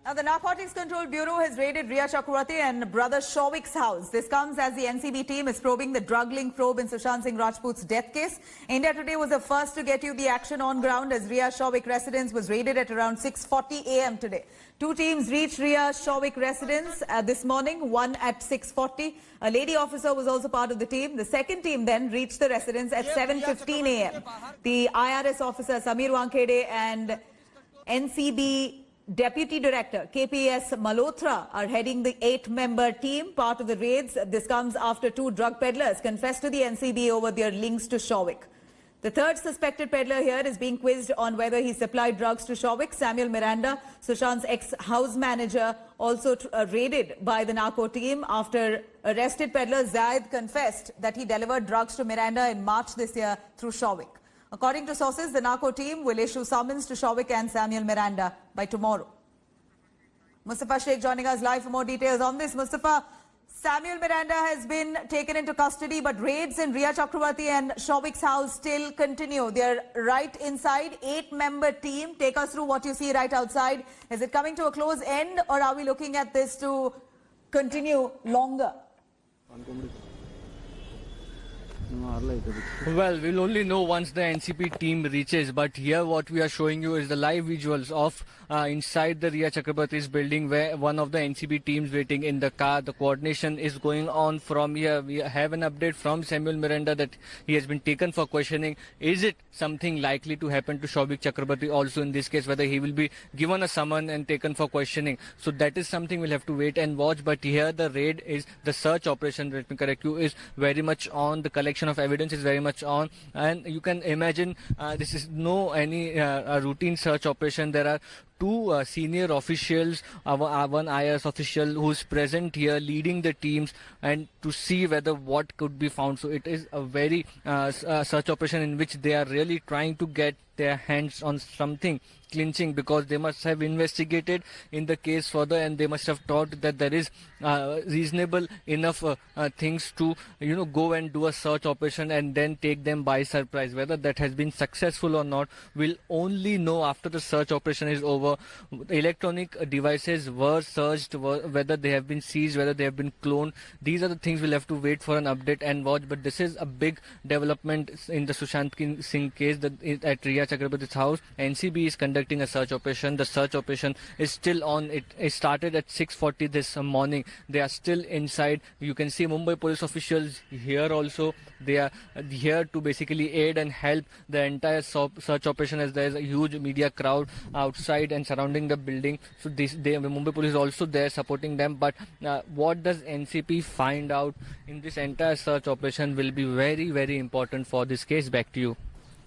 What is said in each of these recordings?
Now, the Narcotics Control Bureau has raided Rhea Chakravarti and brother Shauvik's house. This comes as the NCB team is probing the drug-linked probe in Sushant Singh Rajput's death case. India Today was the first to get you the action on ground as Rhea Chauvik residence was raided at around 6:40 a.m. today. Two teams reached Rhea Chauvik residence this morning, one at 6:40. A lady officer was also part of the team. The second team then reached the residence at 7:15 a.m. The IRS officer Samir Wankhede and NCB Deputy Director KPS Malhotra are heading the 8-member team, part of the raids. This comes after two drug peddlers confessed to the NCB over their links to Chauvik. The third suspected peddler here is being quizzed on whether he supplied drugs to Chauvik. Samuel Miranda, Sushant's ex-house manager, also raided by the narco team. After arrested peddler Zaid confessed that he delivered drugs to Miranda in March this year through Chauvik. According to sources, the narco team will issue summons to Chauvik and Samuel Miranda by tomorrow. Mustafa Sheikh joining us live for more details on this. Mustafa, Samuel Miranda has been taken into custody, but raids in Rhea Chakravarti and Shauvik's house still continue. They're right inside, 8-member team. Take us through what you see right outside. Is it coming to a close end, or are we looking at this to continue longer? Well, we'll only know once the NCP team reaches, but here what we are showing you is the live visuals of inside the Rhea Chakravarti's building, where one of the NCP teams waiting in the car. The coordination is going on from here. We have an update from Samuel Miranda that he has been taken for questioning. Is it something likely to happen to Shauvik Chakravarti also in this case, whether he will be given a summon and taken for questioning? So that is something we'll have to wait and watch. But here the raid is, the search operation, let me correct you, is very much on. The collection of evidence is very much on, and you can imagine this is any routine search operation. There are two senior officials, one IRS official who's present here leading the teams and to see whether what could be found. So it is a very search operation in which they are really trying to get their hands on something clinching, because they must have investigated in the case further and they must have thought that there is reasonable enough things to go and do a search operation and then take them by surprise. Whether that has been successful or not, we'll only know after the search operation is over. Electronic devices were searched, whether they have been seized, whether they have been cloned. These are the things we'll have to wait for an update and watch. But this is a big development in the Sushant Singh case at Rhea Chakravarti's house. NCB is conducting a search operation. The search operation is still on. It started at 6:40 this morning. They are still inside. You can see Mumbai police officials here also. They are here to basically aid and help the entire search operation, as there is a huge media crowd outside and surrounding the building. So the Mumbai police is also there supporting them. But what does NCP find out in this entire search operation will be very, very important for this case. Back to you.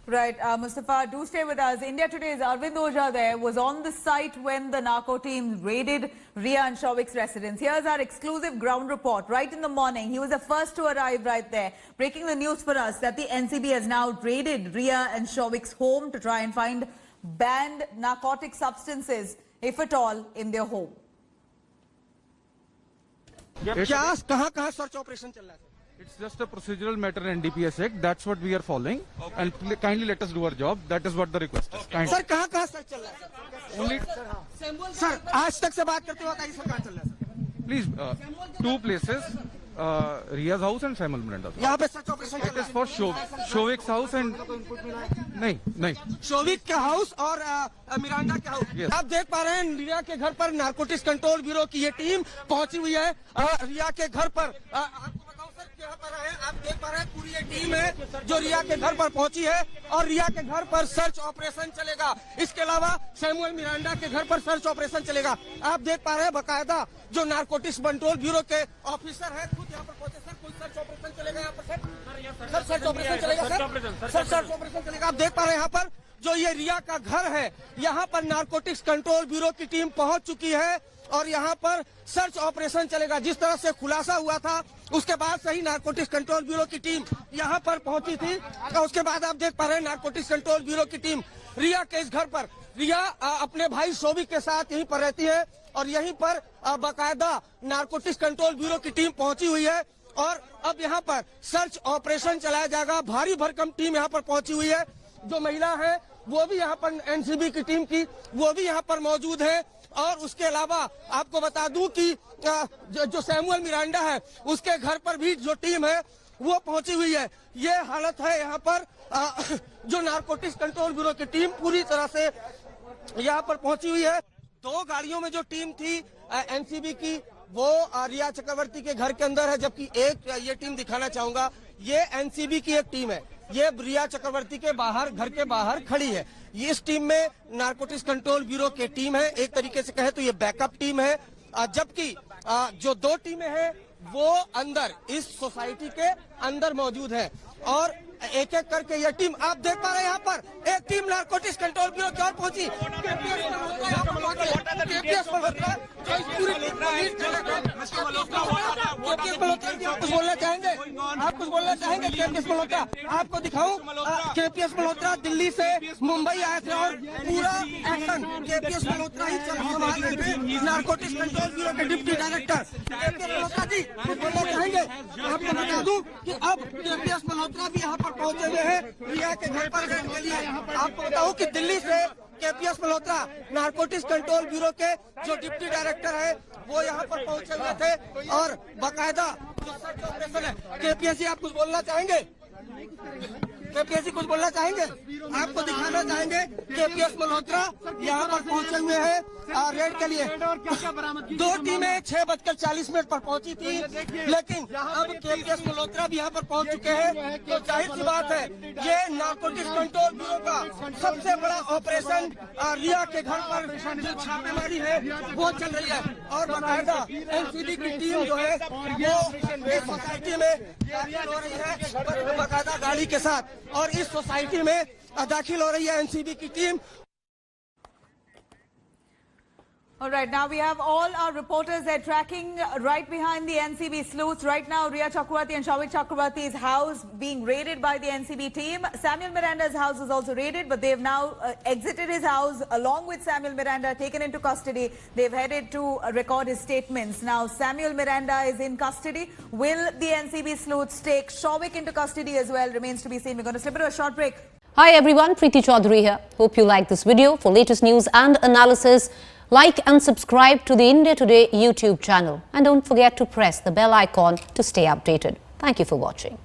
Right, Mustafa, do stay with us. India Today's Arvind Ojha there was on the site when the narco team raided Rhea and Shauvik's residence. Here's our exclusive ground report. Right in the morning, he was the first to arrive right there, breaking the news for us that the NCB has now raided Rhea and Shauvik's home to try and find banned narcotic substances, if at all, in their home. कहाँ search operation चल रहा है? It's just a procedural matter in NDPS Act. That's what we are following. Okay. And kindly let us do our job. That is what the request is. Okay. Sir कहाँ search चल रहा है? Only sir आज तक से बात करते वक्त सर कहाँ चल रहा है? Please, two places. Rhea's house and Samuel Miranda's house. यहाँ पे search operation It is for Shauvik's house and नहीं शौविक का हाउस और मिरांडा का हाउस. Yes. आप देख पा रहे हैं रिया के घर पर नारकोटिक्स कंट्रोल ब्यूरो की ये टीम पहुंची हुई है. रिया के घर पर आपको बताऊं सर यहाँ पर है, आप देख पा रहे हैं पूरी ये टीम है जो रिया के घर पर पहुंची है और रिया के घर पर सर्च ऑपरेशन चलेगा. इसके अलावा सैमुअल मिरांडा के घर पर सर्च ऑपरेशन चलेगा. आप देख पा रहे हैं बकायदा जो नारकोटिक्स कंट्रोल ब्यूरो के ऑफिसर है खुद यहाँ पर पहुंचे. सर कोई सर्च ऑपरेशन चलेगा यहाँ पर? सर सर्च ऑपरेशन चलेगा. सर सर्च ऑपरेशन चलेगा. आप देख पा रहे हैं यहाँ पर जो ये रिया का घर है, यहाँ पर नारकोटिक्स कंट्रोल ब्यूरो की टीम पहुंच चुकी है और यहाँ पर सर्च ऑपरेशन चलेगा. जिस तरह से खुलासा हुआ था उसके बाद से ही नारकोटिक्स कंट्रोल ब्यूरो की टीम यहाँ पर पहुंची थी और उसके बाद आप देख पा रहे हैं नारकोटिक्स कंट्रोल ब्यूरो की टीम रिया के इस घर पर. रिया अपने भाई शौविक के साथ यहीं पर रहती है और यहीं पर बाकायदा नारकोटिक्स कंट्रोल ब्यूरो की टीम पहुंची हुई है और अब यहाँ पर सर्च ऑपरेशन चलाया जाएगा. भारी भरकम टीम यहाँ पर पहुंची हुई है. जो महिला है वो भी यहाँ पर एनसीबी की टीम की वो भी यहाँ पर मौजूद है और उसके अलावा आपको बता दूं कि जो सैमुअल मिरांडा है उसके घर पर भी जो टीम है वो पहुंची हुई है। ये हालत है यहाँ पर जो नारकोटिक्स कंट्रोल ब्यूरो की टीम पूरी तरह से यहाँ पर पहुंची हुई है। 2 गाड़ियों में जो टीम थी एनसीबी की वो रिया चक्रवर्ती के घर के अंदर है, जबकि एक ये टीम दिखाना चाहूंगा, ये एनसीबी की एक टीम है, ये रिया चक्रवर्ती के बाहर घर के बाहर खड़ी है। ये इस टीम में नारकोटिक्स कंट्रोल ब्यूरो की टीम है, एक तरीके से कहे तो ये बैकअप टीम है, जबकि जो 2 टीमें हैं वो अंदर इस सोसाइटी के अंदर मौजूद है। और एक एक करके ये टीम आप देख पा रहे हैं, यहाँ पर एक टीम नारकोटिक्स कंट्रोल ब्यूरो की ओर पहुंची। कुछ बोलना चाहेंगे? आप कुछ बोलना चाहेंगे? केपीएस मल्होत्रा, आपको दिखाऊं, केपीएस मल्होत्रा दिल्ली से मुंबई आए थे और पूरा एक्शन केपीएस मल्होत्रा ही संभाल रहे थे। नारकोटिक्स कंट्रोल ब्यूरो के deputy director KPS Malhotra ji कुछ बोलना चाहेंगे? आपको बता दूं कि अब केपीएस मल्होत्रा भी यहाँ पर पहुंचे हुए हैं रिया के घर पर रहने के लिए। आपको बताऊं कि दिल्ली से KPS Malhotra narcotics control bureau के जो डिप्टी डायरेक्टर है वो यहाँ पर पहुंचे हुए थे और बाकायदा ऑपरेशन है। केपीएस जी आप कुछ बोलना चाहेंगे? केपीएस जी कुछ बोलना चाहेंगे? आपको दिखाना चाहेंगे केपीएस मल्होत्रा यहाँ पर पहुंचे हुए हैं रेड के लिए। 2 टीमें 6:40 पर पहुंची थी, लेकिन अब केपीएस मल्होत्रा भी यहाँ पर पहुंच चुके हैं। तो जाहिर सी बात है ये नारकोटिक्स कंट्रोल ब्यूरो का सबसे बड़ा ऑपरेशन रिया के घर पर जो छापेमारी है वो चल रही है। और बाकायदा एनसीबी की टीम जो है वो इस सोसाइटी में दाखिल हो रही है बाकायदा गाड़ी के साथ, और इस सोसाइटी में दाखिल हो रही है एनसीबी की team. All right, now we have all our reporters. They're tracking right behind the NCB sleuths. Right now, Riya Chakravarti and Shouvik Chakravarti's house being raided by the NCB team. Samuel Miranda's house was also raided, but they've now exited his house along with Samuel Miranda, taken into custody. They've headed to record his statements. Now, Samuel Miranda is in custody. Will the NCB sleuths take Shouvik into custody as well? Remains to be seen. We're going to slip into a short break. Hi everyone, Preeti Chaudhary here. Hope you like this video. For latest news and analysis, like and subscribe to the India Today YouTube channel. And don't forget to press the bell icon to stay updated. Thank you for watching.